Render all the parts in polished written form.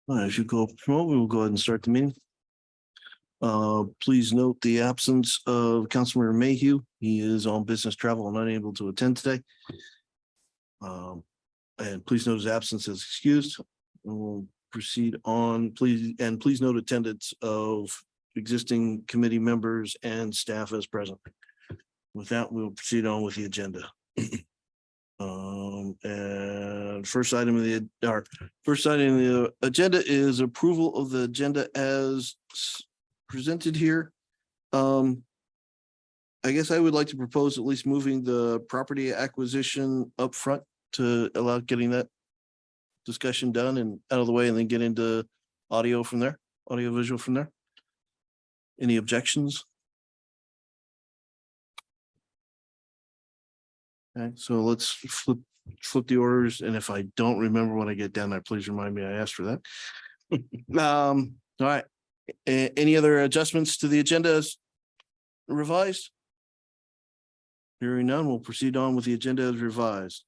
As you go promote, we will go ahead and start the meeting. Please note the absence of Councilmember Mayhew. He is on business travel and unable to attend today. And please note his absence is excused. We'll proceed on, please note attendance of existing committee members and staff as present. With that, we'll proceed on with the agenda. And first item of the agenda is approval of the agenda as presented here. I guess I would like to propose at least moving the property acquisition up front to allow getting that discussion done and out of the way, and then get into audio from there, audio visual from there. Any objections? Okay, so let's flip the orders, and if I don't remember when I get down there, please remind me I asked for that. All right. Any other adjustments to the agenda as revised? Hearing none, we'll proceed on with the agenda as revised.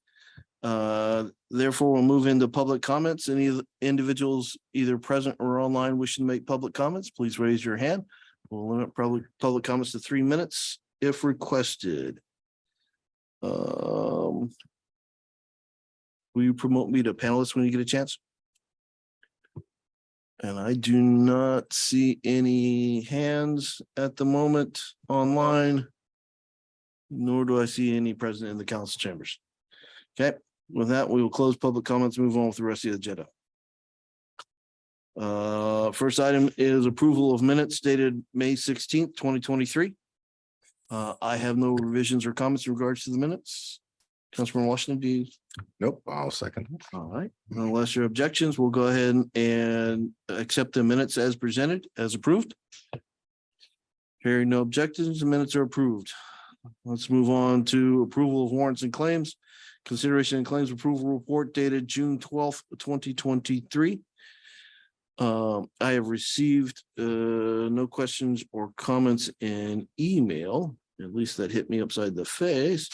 Therefore, we'll move into public comments. Any individuals either present or online wishing to make public comments, please raise your hand. We'll limit public comments to 3 minutes if requested. Will you promote me to panelists when you get a chance? And I do not see any hands at the moment online, nor do I see any present in the council chambers. Okay, with that, we will close public comments, move on with the rest of the agenda. First item is approval of minutes dated May 16th, 2023. I have no revisions or comments in regards to the minutes. Councilman Washington, do you? Nope, I'll second. All right, unless your objections, we'll go ahead and accept the minutes as presented, as approved. Hearing no objections, the minutes are approved. Let's move on to approval of warrants and claims. Consideration and claims approval report dated June 12th, 2023. I have received no questions or comments in email, at least that hit me upside the face.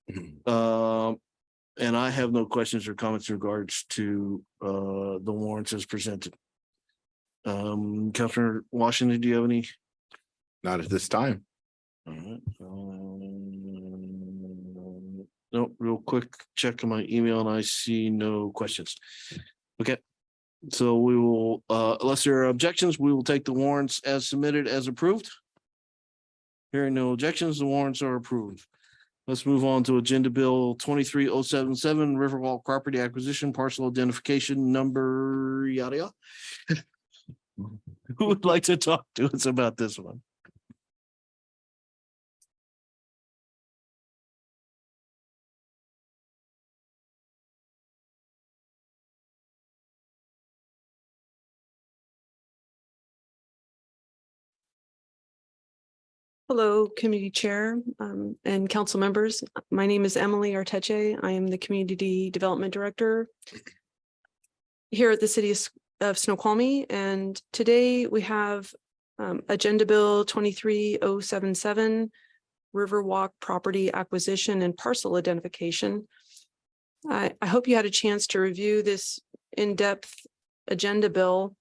And I have no questions or comments in regards to the warrants as presented. Councilor Washington, do you have any? Not at this time. All right. No, real quick check on my email and I see no questions. Okay. So we will, unless there are objections, we will take the warrants as submitted as approved. Hearing no objections, the warrants are approved. Let's move on to Agenda Bill 23077, Riverwalk Property Acquisition Parcel Identification Number, yada yada. Who would like to talk to us about this one? Hello, Committee Chair and Council members. My name is Emily Arteche. I am the Community Development Director here at the City of Snoqualmie. And today we have Agenda Bill 23077, Riverwalk Property Acquisition and Parcel Identification. I hope you had a chance to review this in-depth agenda bill,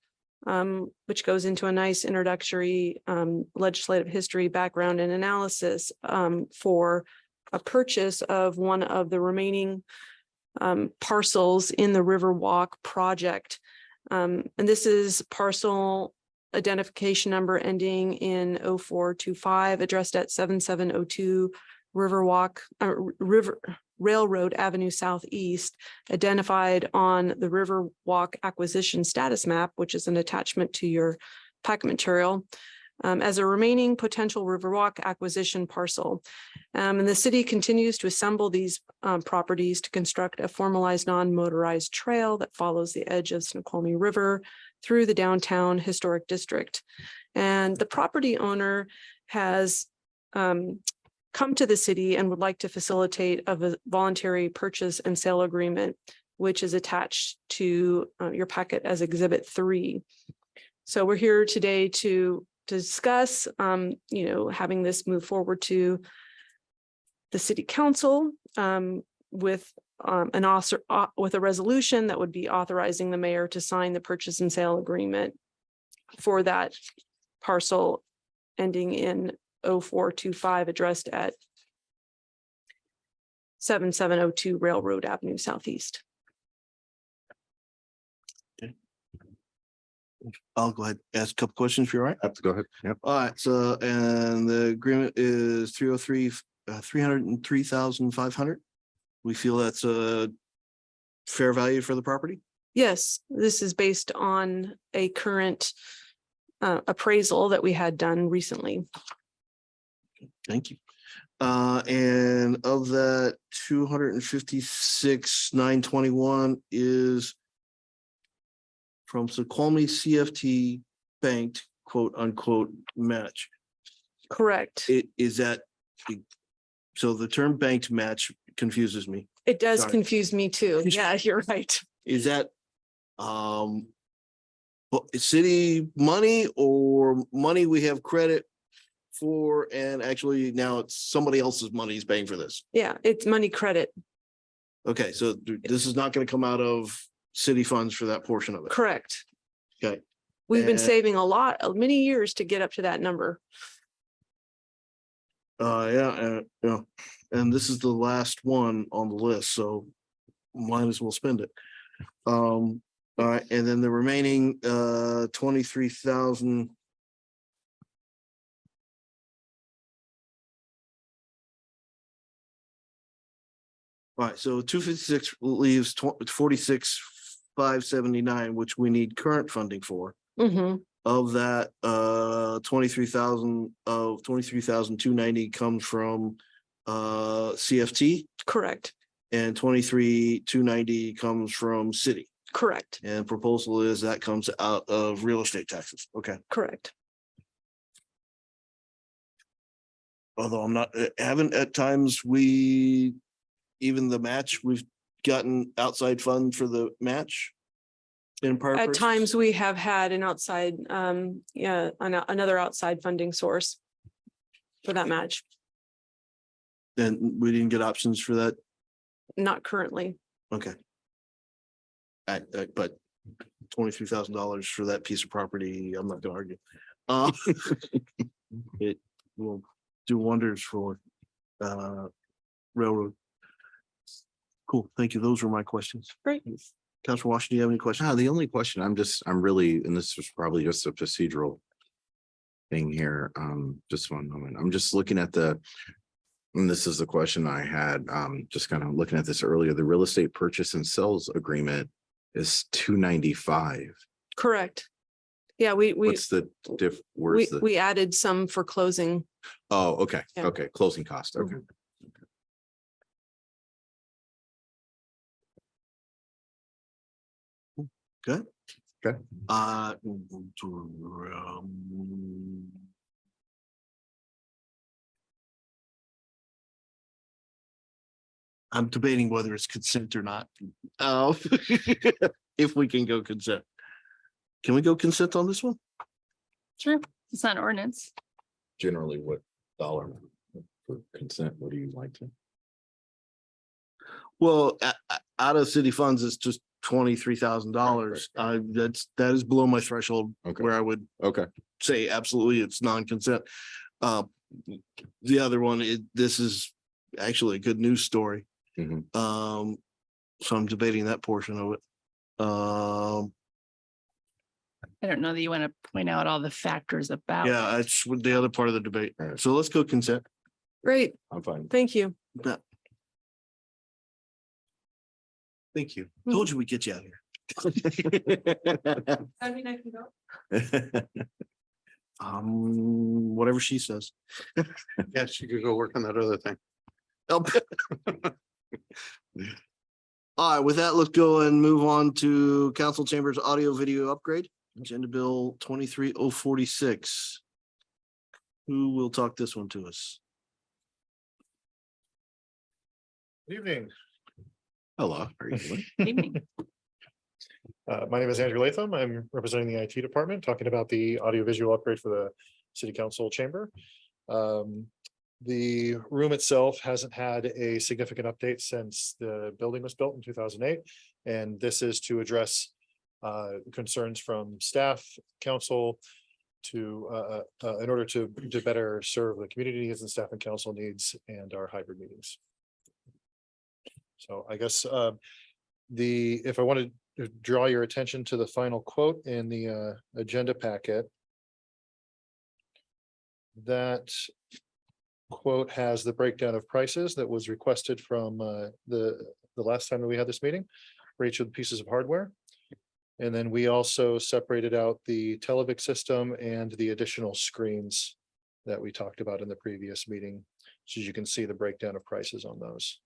which goes into a nice introductory legislative history, background, and analysis for a purchase of one of the remaining parcels in the Riverwalk project. And this is parcel identification number ending in 0425, addressed at 7702 Railroad Avenue Southeast, identified on the Riverwalk acquisition status map, which is an attachment to your packet material, as a remaining potential Riverwalk acquisition parcel. And the city continues to assemble these properties to construct a formalized non-motorized trail that follows the edge of Snoqualmie River through the downtown historic district. And the property owner has come to the city and would like to facilitate a voluntary purchase and sale agreement, which is attached to your packet as Exhibit 3. So we're here today to discuss, having this move forward to the City Council with with a resolution that would be authorizing the mayor to sign the purchase and sale agreement for that parcel ending in 0425, addressed at 7702 Railroad Avenue Southeast. I'll go ahead and ask a couple questions if you're all right. Have to go ahead. Yep. All right, so, and the agreement is 303,500. We feel that's a fair value for the property? Yes, this is based on a current appraisal that we had done recently. Thank you. And of that 256,921 is from Snoqualmie CFT banked, quote unquote, match. Correct. Is that, so the term banked match confuses me. It does Sorry. confuse me too. Yeah, you're right. Is that city money or money we have credit for, and actually now it's somebody else's money is paying for this? Yeah, it's money credit. Okay, so this is not going to come out of city funds for that portion of it. Correct. Okay. We've been And- saving many years to get up to that number. Yeah, and this is the last one on the list, so might as well spend it. All right, and then the remaining 23,000. All right, so 256 leaves 46,579, which we need current funding for. Mhm. Of that, 23,290 comes from CFT, Correct. and 23,290 comes from city. Correct. And proposal is that comes out of real estate taxes. Okay. Correct. Although I'm not, haven't at times even the match, we've gotten outside fund for the match. In prior At purchases? times we have had an outside, another outside funding source for that match. And we didn't get options for that. Not currently. Okay. But $23,000 for that piece of property, I'm not gonna argue. It will do wonders for railroad. Cool, thank you. Those were my questions. Great. Councilor Washington, do you have any questions? The only question I'm really, and this was probably just a procedural thing here. Just one moment. I'm just looking at and this is the question I had, just kind of looking at this earlier. The real estate purchase and sales agreement is 295. Correct. Yeah, we What's the where's the? we added some for closing. Oh, okay, Yeah. okay, closing cost, okay. Good. Okay. I'm debating whether it's consent or not. If we can go consent. Can we go consent on this one? Sure, it's not an ordinance. Generally, what dollar for consent, what do you like to? Well, out of city funds, it's just $23,000. That is below my threshold Okay. where I would Okay, say absolutely it's non-consent. The other one, this is actually a good news story. Mhm. So I'm debating that portion of it. I don't know that you want to point out all the factors about. Yeah, that's with the other part of the debate. All right. So let's go consent. Great. I'm fine. Thank you. Yeah. Thank you. Told you we'd get you out here. I mean, I can go. Whatever she says. Yeah, she could go work on that other thing. Oh. All right, with that, let's go and move on to council chambers audio video upgrade, agenda bill 23046. Who will talk this one to us? Good evening. Hello, how are you doing? Evening. My name is Andrew Latham. I'm representing the IT department, talking about the audiovisual upgrade for the city council chamber. The room itself hasn't had a significant update since the building was built in 2008. And this is to address concerns from staff, council, to in order to better serve the community needs and staff and council needs and our hybrid meetings. So I guess if I wanted to draw your attention to the final quote in the agenda packet, that quote has the breakdown of prices that was requested from the last time that we had this meeting for each of the pieces of hardware. And then we also separated out the Televic system and the additional screens that we talked about in the previous meeting. So you can see the breakdown of prices on those.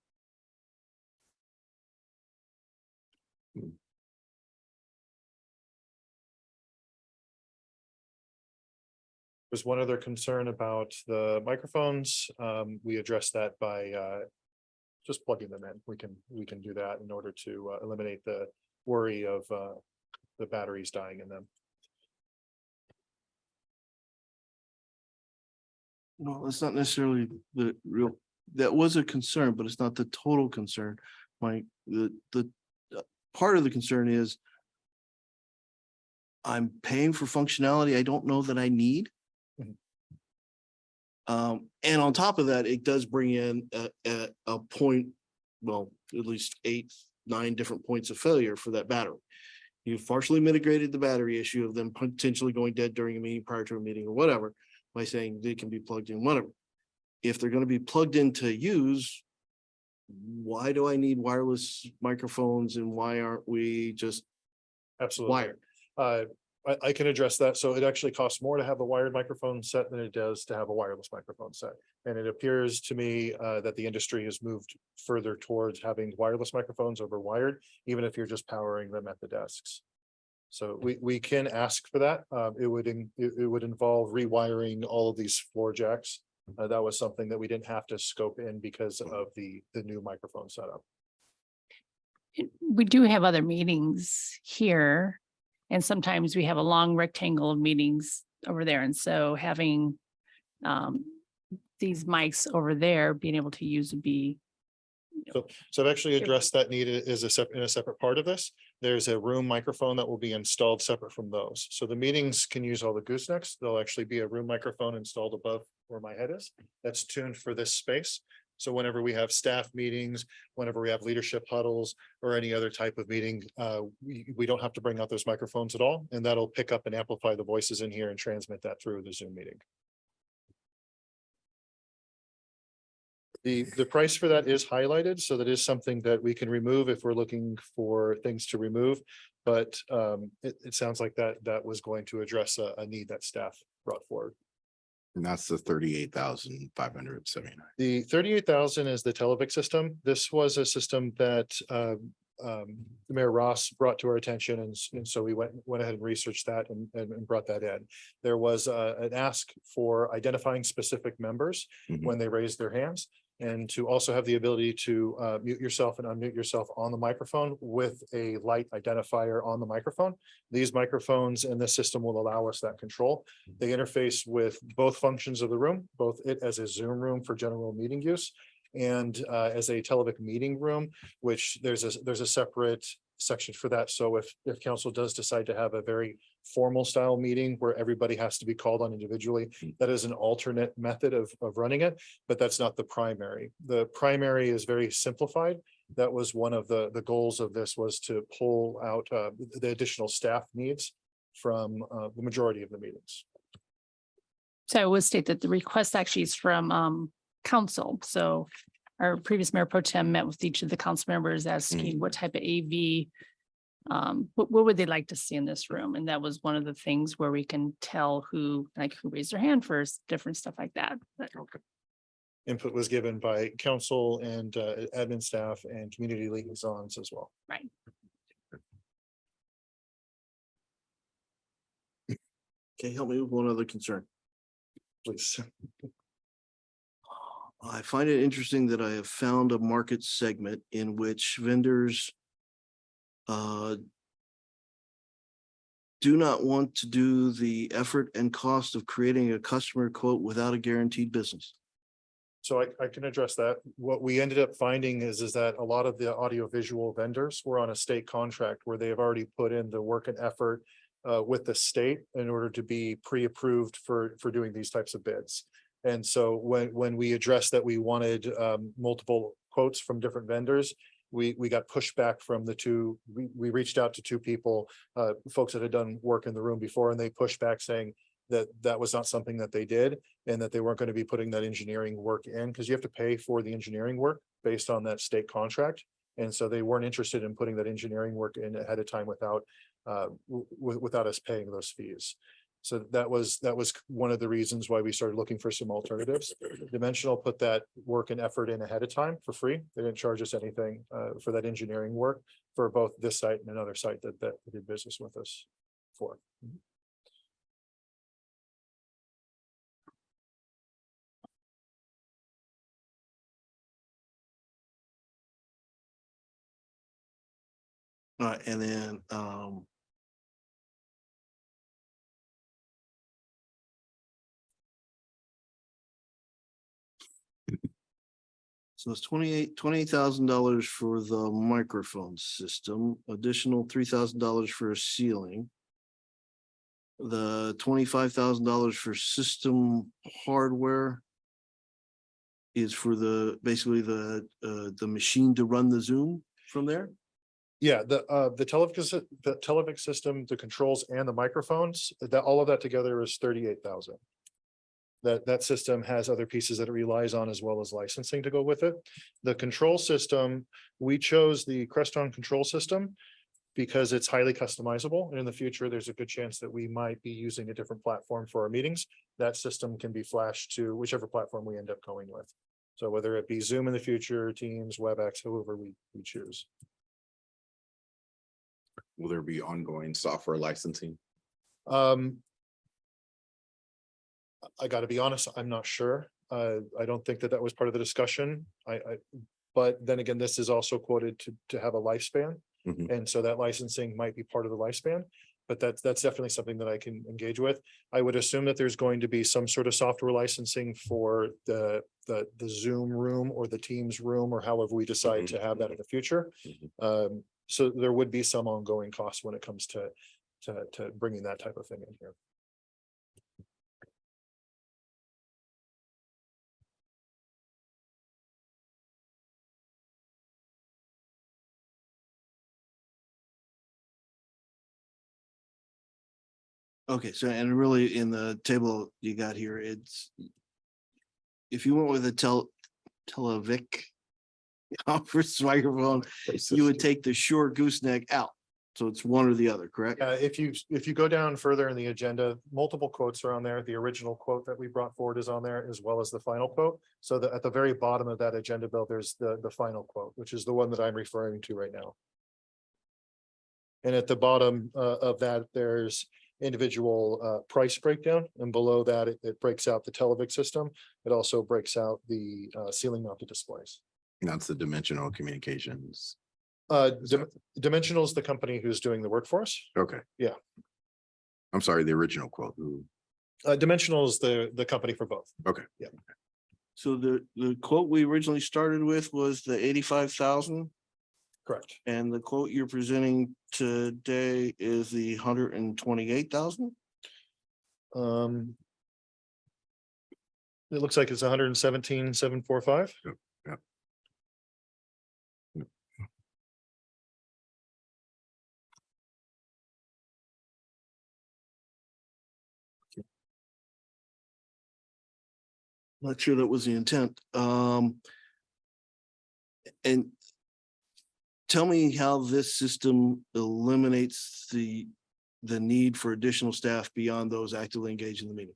There's one other concern about the microphones. We addressed that by just plugging them in. We can do that in order to eliminate the worry of the batteries dying in them. Well, it's not necessarily the real, that was a concern, but it's not the total concern. The part of the concern is I'm paying for functionality I don't know that I need. And on top of that, it does bring in a point, well, at least 8, 9 different points of failure for that battery. You've partially mitigated the battery issue of them potentially going dead during a meeting, prior to a meeting or whatever, by saying they can be plugged in, whatever. If they're going to be plugged in to use, why do I need wireless microphones and why aren't we just Absolutely. wired? I can address that. So it actually costs more to have a wired microphone set than it does to have a wireless microphone set. And it appears to me that the industry has moved further towards having wireless microphones over wired, even if you're just powering them at the desks. So we can ask for that. It would involve rewiring all of these floor jacks. That was something that we didn't have to scope in because of the new microphone setup. We do have other meetings here. And sometimes we have a long rectangle of meetings over there. And so having these mics over there, being able to use would be. So I've actually addressed that need in a separate part of this. There's a room microphone that will be installed separate from those. So the meetings can use all the goosenecks. There'll actually be a room microphone installed above where my head is. That's tuned for this space. So whenever we have staff meetings, whenever we have leadership huddles or any other type of meeting, we don't have to bring out those microphones at all. And that'll pick up and amplify the voices in here and transmit that through the Zoom meeting. The price for that is highlighted, so that is something that we can remove if we're looking for things to remove. But it sounds like that was going to address a need that staff brought forward. And that's the 38,579. The 38,000 is the Televic system. This was a system that Mayor Ross brought to our attention, and so we went ahead and researched that and brought that in. There was an ask for identifying specific members when they raised their hands, and to also have the ability to mute yourself and unmute yourself on the microphone with a light identifier on the microphone. These microphones in this system will allow us that control. They interface with both functions of the room, both it as a Zoom room for general meeting use and as a Televic meeting room, which there's a separate section for that. So if council does decide to have a very formal style meeting where everybody has to be called on individually, that is an alternate method of running it, but that's not the primary. The primary is very simplified. That was one of the goals of this, was to pull out the additional staff needs from the majority of the meetings. So I would state that the request actually is from council. So our previous mayor pro tem met with each of the council members asking what type of AV, what would they like to see in this room? And that was one of the things where we can tell who raised their hand first, different stuff like that. But, Input was given by council and admin staff and community liaisons as well. right. Okay, help me with one other concern. Please. I find it interesting that I have found a market segment in which vendors do not want to do the effort and cost of creating a customer quote without a guaranteed business. So I can address that. What we ended up finding is that a lot of the audiovisual vendors were on a state contract where they have already put in the work and effort with the state in order to be pre-approved for doing these types of bids. And so when we addressed that we wanted multiple quotes from different vendors, we got pushback from the two. We reached out to two people, folks that had done work in the room before, and they pushed back saying that was not something that they did, and that they weren't going to be putting that engineering work in, because you have to pay for the engineering work based on that state contract. And so they weren't interested in putting that engineering work in ahead of time without without us paying those fees. So that was one of the reasons why we started looking for some alternatives. Dimensional put that work and effort in ahead of time for free. They didn't charge us anything for that engineering work for both this site and another site that did business with us for. And then, so it's $28,000 for the microphone system, additional $3,000 for a ceiling. The $25,000 for system hardware is for basically the machine to run the Zoom from there. Yeah, the television system, the controls and the microphones, that all of that together is 38,000. That system has other pieces that it relies on, as well as licensing to go with it. The control system, we chose the Creston control system because it's highly customizable. And in the future, there's a good chance that we might be using a different platform for our meetings. That system can be flashed to whichever platform we end up going with. So whether it be Zoom in the future, Teams, WebEx, however we choose. Will there be ongoing software licensing? I gotta be honest, I'm not sure. I don't think that was part of the discussion. But then again, this is also quoted to have a lifespan. Mhm. And so that licensing might be part of the lifespan, but that's definitely something that I can engage with. I would assume that there's going to be some sort of software licensing for the Zoom room or the Teams room, or however we decide to have that in the future. So there would be some ongoing costs when it comes to bringing that type of thing in here. Okay, so and really in the table you got here, it's if you went with a Televic conference microphone, you would take the short gooseneck out. So it's one or the other, correct? If you go down further in the agenda, multiple quotes are on there. The original quote that we brought forward is on there, as well as the final quote. So that at the very bottom of that agenda bill, there's the final quote, which is the one that I'm referring to right now. And at the bottom of that, there's individual price breakdown, and below that, it breaks out the Televic system. It also breaks out the ceiling mounted displays. That's the Dimensional Communications. Dimensional is the company who's doing the work for us. Okay. Yeah. I'm sorry, the original quote. Dimensional is the company for both. Okay. Yeah. So the quote we originally started with was the 85,000. Correct. And the quote you're presenting today is the 128,000. It looks like it's 117,745. Yep. Not sure that was the intent. And tell me how this system eliminates the need for additional staff beyond those actively engaged in the meeting.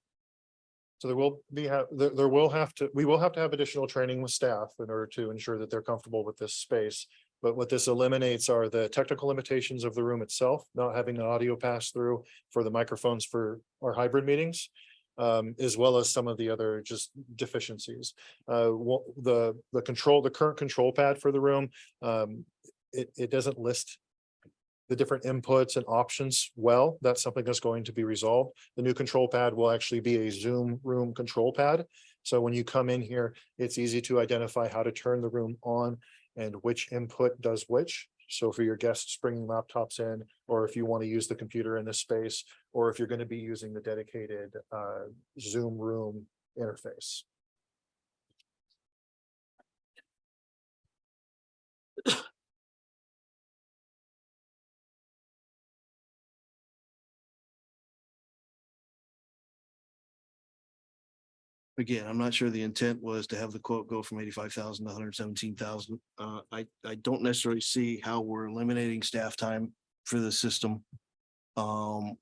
So we will have to have additional training with staff in order to ensure that they're comfortable with this space. But what this eliminates are the technical limitations of the room itself, not having an audio pass through for the microphones for our hybrid meetings, as well as some of the other just deficiencies. The current control pad for the room, it doesn't list the different inputs and options well. That's something that's going to be resolved. The new control pad will actually be a Zoom room control pad. So when you come in here, it's easy to identify how to turn the room on and which input does which. So for your guests bringing laptops in, or if you want to use the computer in this space, or if you're going to be using the dedicated Zoom room interface. Again, I'm not sure the intent was to have the quote go from 85,000 to 117,000. I don't necessarily see how we're eliminating staff time for the system. I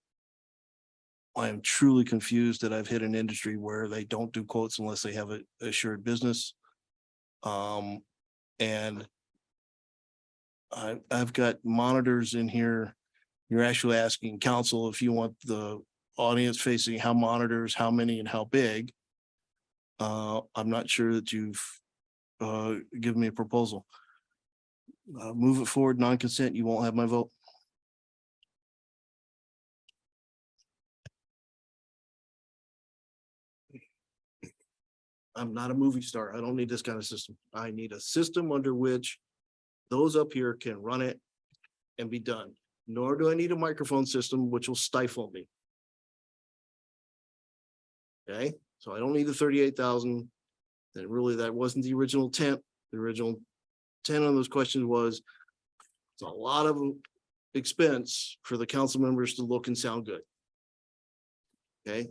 am truly confused that I've hit an industry where they don't do quotes unless they have a assured business. And I've got monitors in here. You're actually asking council if you want the audience facing how monitors, how many and how big. I'm not sure that you've given me a proposal. Move it forward, non-consent, you won't have my vote. I'm not a movie star. I don't need this kind of system. I need a system under which those up here can run it and be done. Nor do I need a microphone system which will stifle me. Okay, so I don't need the 38,000. And really, that wasn't the original intent. The original intent on those questions was it's a lot of expense for the council members to look and sound good. Okay,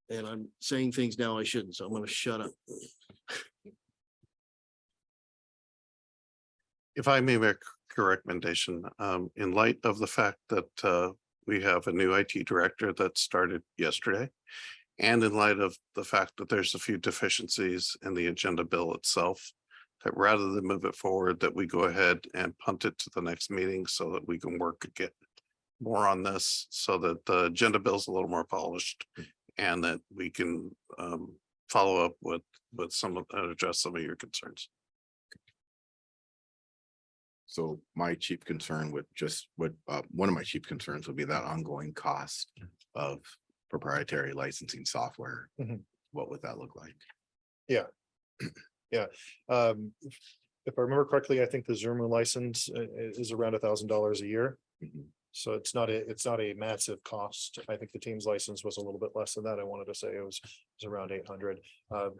and I'm saying things now I shouldn't, so I'm gonna shut up. If I may make a recommendation, in light of the fact that we have a new IT director that started yesterday, and in light of the fact that there's a few deficiencies in the agenda bill itself, that rather than move it forward, that we go ahead and punt it to the next meeting so that we can work again more on this, so that the agenda bill is a little more polished, and that we can follow up with some of address some of your concerns. So my chief concern with just what, one of my chief concerns would be that ongoing cost of proprietary licensing software. Mhm. What would that look like? Yeah. If I remember correctly, I think the Zoom room license is around $1,000 a year. Mhm. So it's not a massive cost. I think the team's license was a little bit less than that. I wanted to say it was around 800.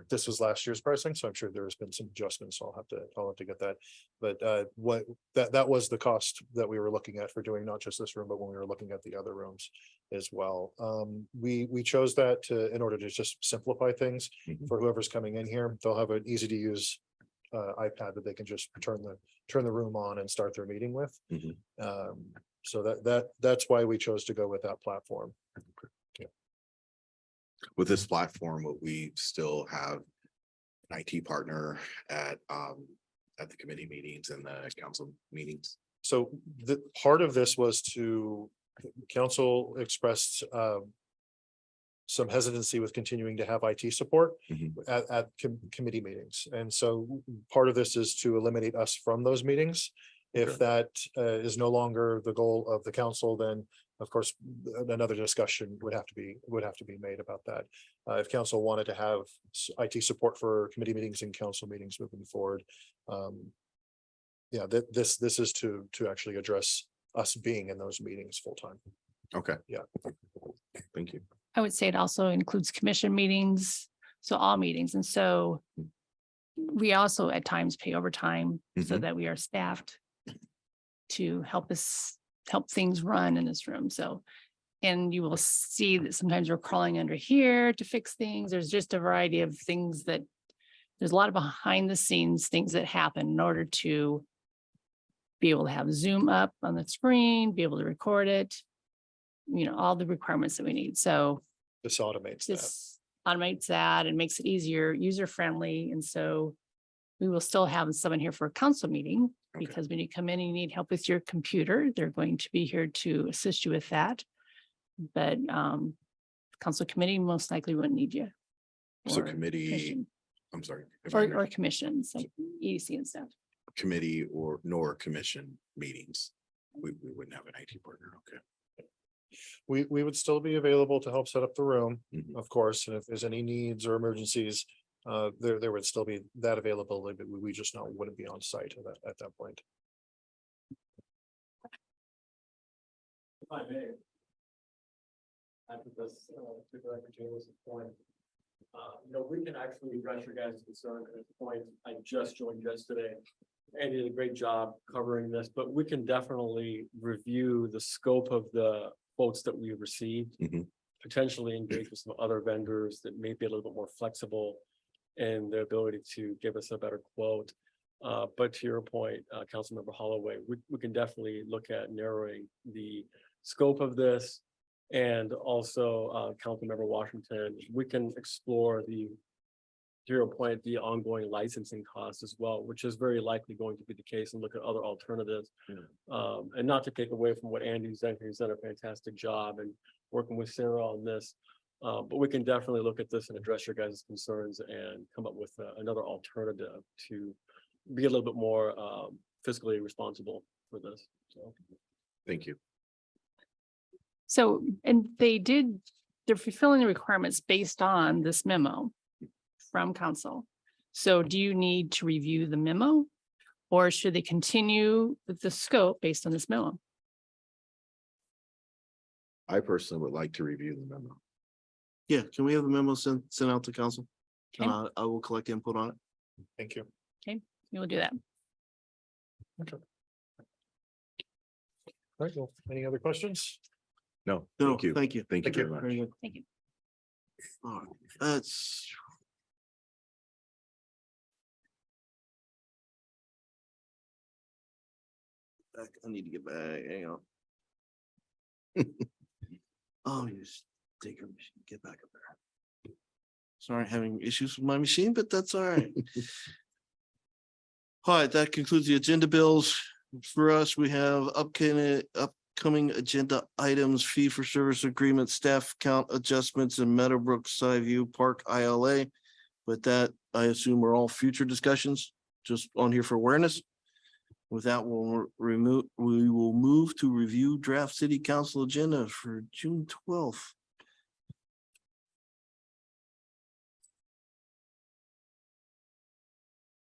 This was last year's pricing, so I'm sure there's been some adjustments. So I'll have to get that. But that was the cost that we were looking at for doing not just this room, but when we were looking at the other rooms as well. We chose that in order to just simplify things Mhm. for whoever's coming in here. They'll have an easy to use iPad that they can just turn the room on and start their meeting with. Mhm. So that's why we chose to go with that platform. With this platform, will we still have an IT partner at the committee meetings and the council meetings? So the part of this was council expressed some hesitancy with continuing to have IT support Mhm. at committee meetings. And so part of this is to eliminate us from those meetings. If Okay. that is no longer the goal of the council, then of course, another discussion would have to be made about that. If council wanted to have IT support for committee meetings and council meetings moving forward. Yeah, this is to actually address us being in those meetings full time. Okay. Yeah. Thank you. I would say it also includes commission meetings, so all meetings. And so we also at times pay overtime so Mhm. that we are staffed to help things run in this room. So, and you will see that sometimes we're crawling under here to fix things. There's just a variety of things there's a lot of behind the scenes things that happen in order to be able to have Zoom up on the screen, be able to record it, all the requirements that we need. So This automates that. this automates that and makes it easier, user friendly. And so we will still have someone here for a council meeting, Okay. because when you come in and you need help with your computer, they're going to be here to assist you with that. But council committee most likely wouldn't need you. So Or committee, commission, I'm sorry. if I may- or commissions like EDC and stuff. Committee nor commission meetings. We wouldn't have an IT partner. Okay. We would still be available to help set up the room, Mhm. of course, and if there's any needs or emergencies, there would still be that availability, but we just know wouldn't be on site at that point. If I may. I think this, Director James' point. We can actually address your guys' concern at this point. I just joined yesterday. Andy did a great job covering this, but we can definitely review the scope of the quotes that we received. Mhm. Potentially engage with some other vendors that may be a little bit more flexible in their ability to give us a better quote. But to your point, Councilmember Holloway, we can definitely look at narrowing the scope of this. And also, Councilmember Washington, we can explore to your point, the ongoing licensing costs as well, which is very likely going to be the case, and look at other alternatives. And not to take away from what Andy's done, he's done a fantastic job and working with Sarah on this. But we can definitely look at this and address your guys' concerns and come up with another alternative to be a little bit more fiscally responsible for this. So. Thank you. So, and they're fulfilling the requirements based on this memo from council. So do you need to review the memo? Or should they continue with the scope based on this memo? I personally would like to review the memo. Yeah, can we have the memo sent out to council? Okay. I will collect input on it. Thank you. You will do that. All right, well, any other questions? No, No, thank you. thank you. Thank you Thank you. very much. Very good. Thank you. All right, that's. I need to get back, hang on. Oh, you sticker machine, get back up there. Sorry, having issues with my machine, but that's all right. All right, that concludes the agenda bills. For us, we have upcoming agenda items, fee for service agreement, staff count adjustments in Meadowbrook Skyview Park ILA. But that, I assume, are all future discussions, just on here for awareness. With that, we will move to review draft city council agenda for June 12th.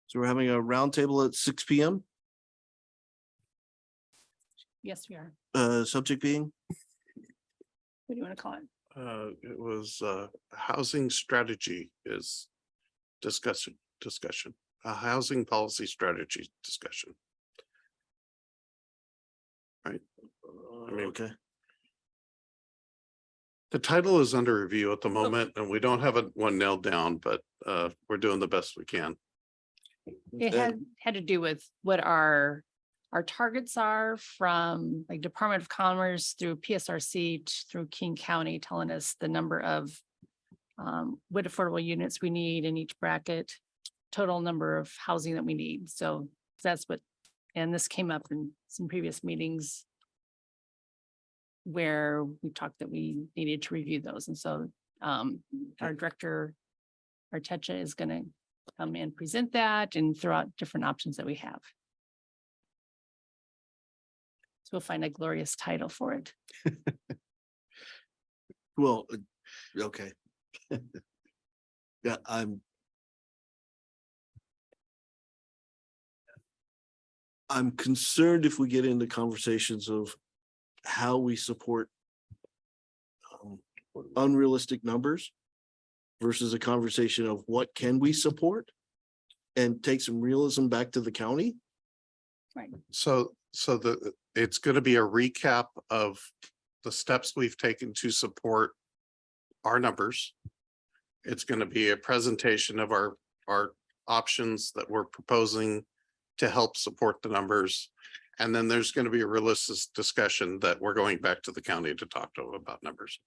So we're having a roundtable at 6 p.m. Yes, we are. Subject being, What do you want to call it? It was housing strategy is discussion, a housing policy strategy discussion. Right. I mean, okay. The title is under review at the moment and we don't have one nailed down, but we're doing the best we can. It had to do with what our targets are from like Department of Commerce through PSRC through King County, telling us the number of what affordable units we need in each bracket, total number of housing that we need. So that's what, and this came up in some previous meetings where we talked that we needed to review those. And so our director, Artecha, is going to come and present that and throw out different options that we have. So we'll find a glorious title for it. Well, okay. Yeah, I'm concerned if we get into conversations of how we support unrealistic numbers versus a conversation of what can we support and take some realism back to the county. So it's going to be a recap of the steps we've taken to support our numbers. It's going to be a presentation of our options that we're proposing to help support the numbers. And then there's going to be a realistic discussion that we're going back to the county to talk to them about numbers.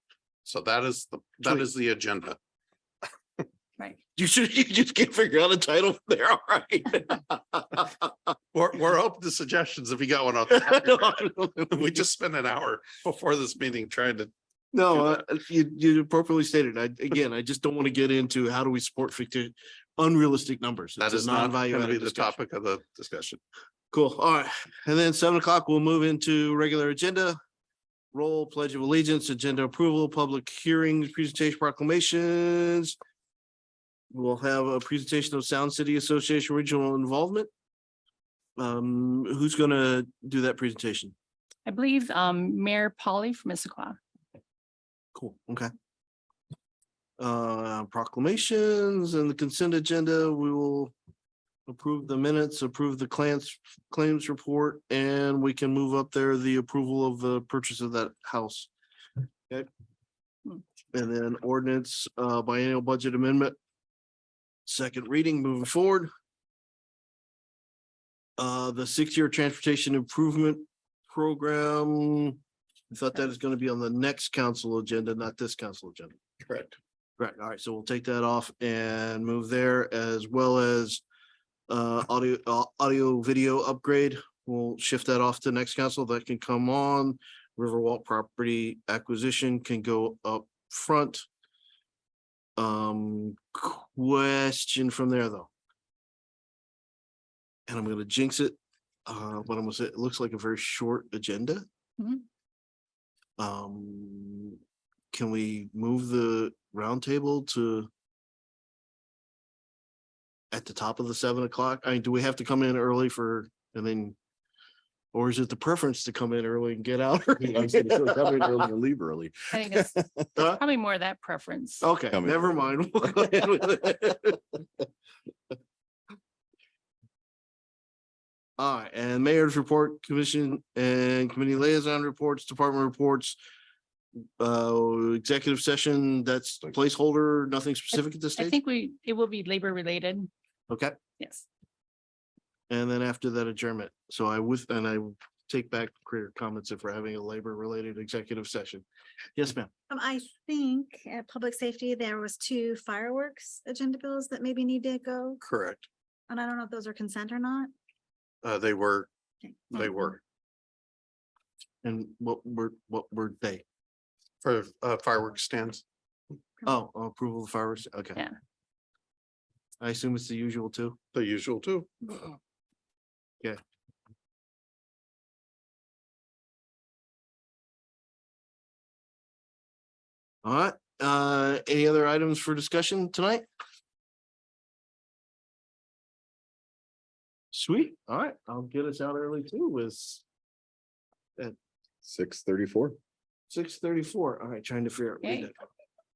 So that is the agenda. Right. You just can't figure out a title there, all right? We're open to suggestions if you got one out there. We just spent an hour before this meeting trying to. No, you appropriately stated. I just don't want to get into how do we support fictitious, unrealistic numbers. That It's a is not non-value going to be added the discussion. topic of the discussion. Cool. All right. And then 7 o'clock, we'll move into regular agenda. Roll, pledge of allegiance, agenda approval, public hearings, presentation proclamations. We'll have a presentation of Sound City Association regional involvement. Who's gonna do that presentation? I believe Mayor Polly from Issaquah. Cool, okay. Proclamations and the consent agenda, we will approve the minutes, approve the claims report, and we can move up there the approval of the purchase of that house. Okay. And then ordinance, biennial budget amendment. Second reading, moving forward. The 6-year transportation improvement program. I thought that is going to be on the next council agenda, not this council agenda. Correct. Right, all right, so we'll take that off and move there, as well as audio video upgrade. We'll shift that off to next council. That can come on. Riverwalk property acquisition can go up front. Question from there, though. And I'm gonna jinx it. But I'm gonna say, it looks like a very short agenda. Mhm. Can we move the roundtable to at the top of the 7 o'clock? I mean, do we have to come in early for, and then, or is it the preference to come in early and get out? early? I was gonna say, come in early and leave early. I think it's Huh? probably more that preference. Okay, Come in never early. mind. We'll go ahead with it. All right, and mayor's report, commission and committee liaison reports, department reports. Executive session, that's placeholder, nothing specific at this I stage? think it will be labor related. Okay, Yes. and then after that adjournment. So I take back clear comments if we're having a labor related executive session. Yes, ma'am. I think at public safety, there was 2 fireworks agenda bills that maybe need to go, Correct. and I don't know if those are consent or not. They were, Okay. they were And what were they? for fireworks stands. Oh, approval of fireworks, okay. Yeah. I assume it's the usual too. The usual too. All right, any other items for discussion tonight? Sweet, all right, I'll get us out early too with 6:34. 6:34. All right, trying to figure out. read Yay.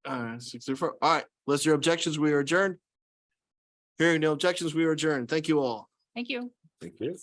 that. 6:34. All right, unless there are objections, we are adjourned. Hearing no objections, we are adjourned. Thank you all. Thank you. Thank you.